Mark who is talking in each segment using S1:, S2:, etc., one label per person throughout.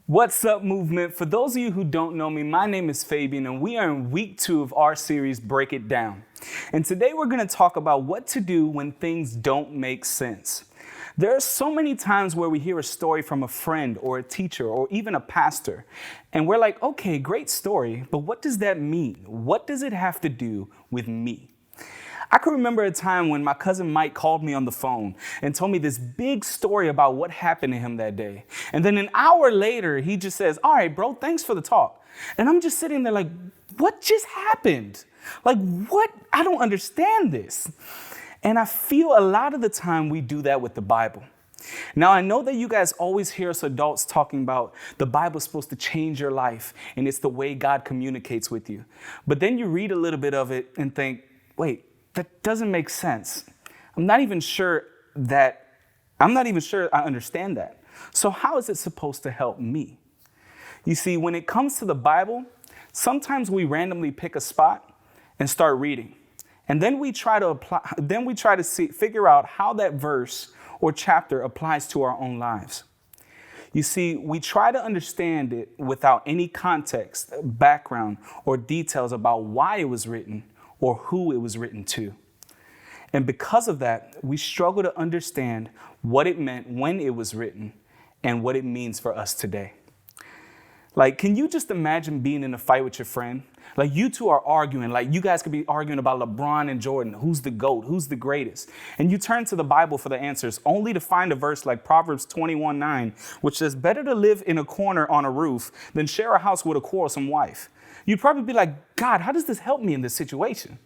S1: What's up, movement? For those of you who don't know me, my name is Fabian, and we are in week 2 of our series, Break It Down. And today we're going to talk about what to do when things don't make sense. There are so many times where we hear a story from a friend or a teacher or even a pastor, and we're like, okay, great story, but what does that mean? What does it have to do with me? I can remember a time when my cousin Mike called me on the phone and told me this big story about what happened to him that day. And then an hour later, he just says, all right, bro, thanks for the talk. And I'm just sitting there like, what just happened? Like, what? I don't understand this. And I feel a lot of the time we do that with the Bible. Now, I know that you guys always hear us adults talking about the Bible's supposed to change your life and it's the way God communicates with you. But then you read a little bit of it and think, wait, that doesn't make sense. I'm not even sure I understand that. So how is it supposed to help me? You see, when it comes to the Bible, sometimes we randomly pick a spot and start reading. And then we try to figure out how that verse or chapter applies to our own lives. You see, we try to understand it without any context, background, or details about why it was written or who it was written to. And because of that, we struggle to understand what it meant when it was written and what it means for us today. Like, can you just imagine being in a fight with your friend? Like, you two are arguing, like you guys could be arguing about LeBron and Jordan, who's the GOAT, who's the greatest. And you turn to the Bible for the answers, only to find a verse like Proverbs 21:9, which says, better to live in a corner on a roof than share a house with a quarrelsome wife. You'd probably be like, God, how does this help me in this situation?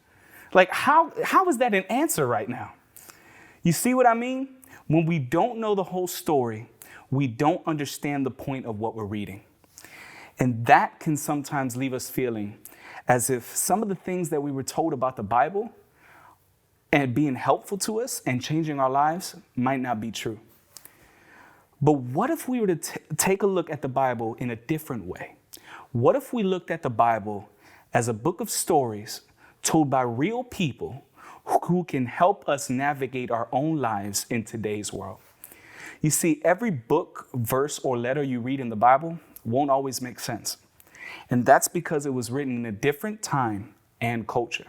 S1: Like, how is that an answer right now? You see what I mean? When we don't know the whole story, we don't understand the point of what we're reading. And that can sometimes leave us feeling as if some of the things that we were told about the Bible and being helpful to us and changing our lives might not be true. But what if we were to take a look at the Bible in a different way? What if we looked at the Bible as a book of stories told by real people who can help us navigate our own lives in today's world? You see, every book, verse, or letter you read in the Bible won't always make sense. And that's because it was written in a different time and culture.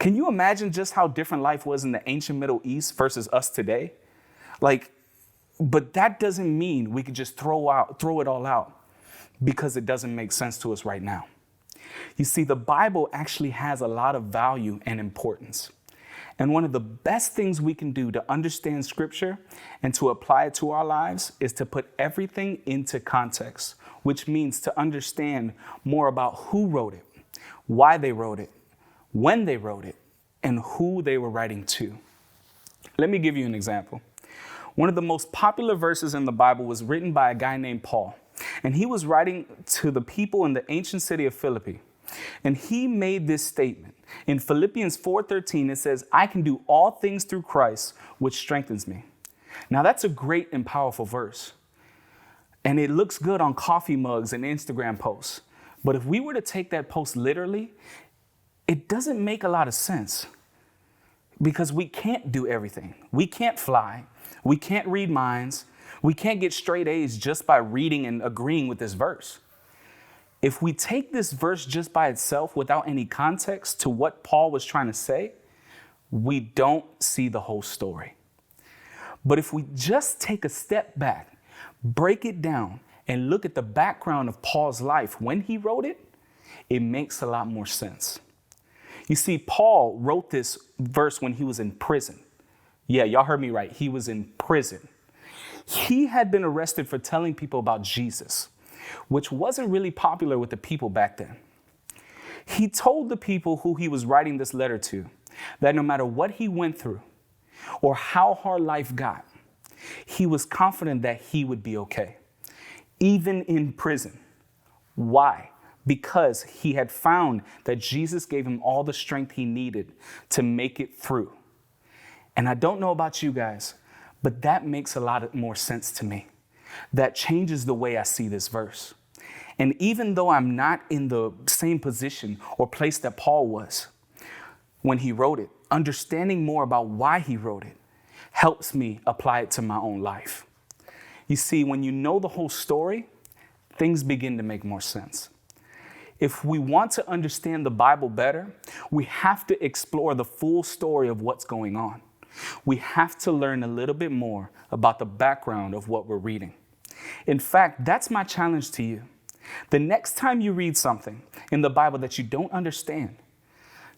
S1: Can you imagine just how different life was in the ancient Middle East versus us today? But that doesn't mean we could just throw it all out because it doesn't make sense to us right now. You see, the Bible actually has a lot of value and importance. And one of the best things we can do to understand Scripture and to apply it to our lives is to put everything into context, which means to understand more about who wrote it, why they wrote it, when they wrote it, and who they were writing to. Let me give you an example. One of the most popular verses in the Bible was written by a guy named Paul. And he was writing to the people in the ancient city of Philippi. And he made this statement. In Philippians 4:13, it says, I can do all things through Christ, which strengthens me. Now, that's a great and powerful verse. And it looks good on coffee mugs and Instagram posts. But if we were to take that post literally, it doesn't make a lot of sense. Because we can't do everything. We can't fly. We can't read minds. We can't get straight A's just by reading and agreeing with this verse. If we take this verse just by itself without any context to what Paul was trying to say, we don't see the whole story. But if we just take a step back, break it down, and look at the background of Paul's life when he wrote it, it makes a lot more sense. You see, Paul wrote this verse when he was in prison. Yeah, y'all heard me right. He was in prison. He had been arrested for telling people about Jesus, which wasn't really popular with the people back then. He told the people who he was writing this letter to that no matter what he went through or how hard life got, he was confident that he would be okay, even in prison. Why? Because he had found that Jesus gave him all the strength he needed to make it through. And I don't know about you guys, but that makes a lot more sense to me. That changes the way I see this verse. And even though I'm not in the same position or place that Paul was when he wrote it, understanding more about why he wrote it helps me apply it to my own life. You see, when you know the whole story, things begin to make more sense. If we want to understand the Bible better, we have to explore the full story of what's going on. We have to learn a little bit more about the background of what we're reading. In fact, that's my challenge to you. The next time you read something in the Bible that you don't understand,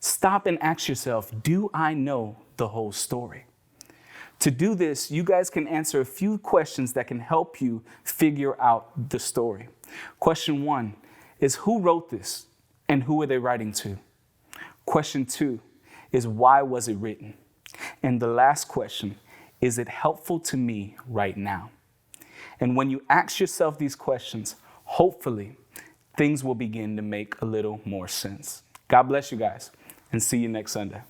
S1: stop and ask yourself, do I know the whole story? To do this, you guys can answer a few questions that can help you figure out the story. Question 1 is, who wrote this and who are they writing to? Question 2 is, why was it written? And the last question, is it helpful to me right now? And when you ask yourself these questions, hopefully things will begin to make a little more sense. God bless you guys, and see you next Sunday.